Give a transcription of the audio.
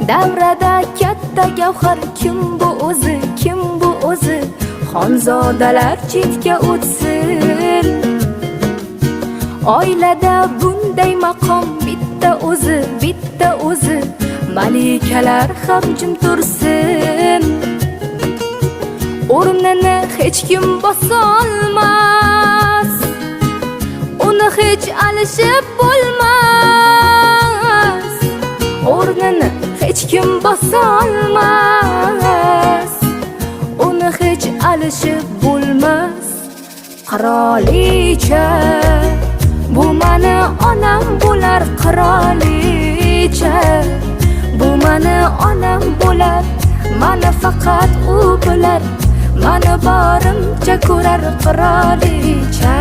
Davrada katta gavhar kim bu o'zi, kim bu o'zi? Xonzodalar chetga o'tsin. Oilada bunday maqom bitta o'zi, bitta o'zi. Malikalar ham jim tursin. O'rnini hech kim bosolmas, uni hech alishib bo'lmas. O'rnini hech kim bosolmas, uni hech alishib bo'lmas. Qirolicha, bu mani onam bo'lar. Qirolicha, bu mani onam bo'lar. Mani faqat u bilar, mani borimcha ko'rar. Qirolicha.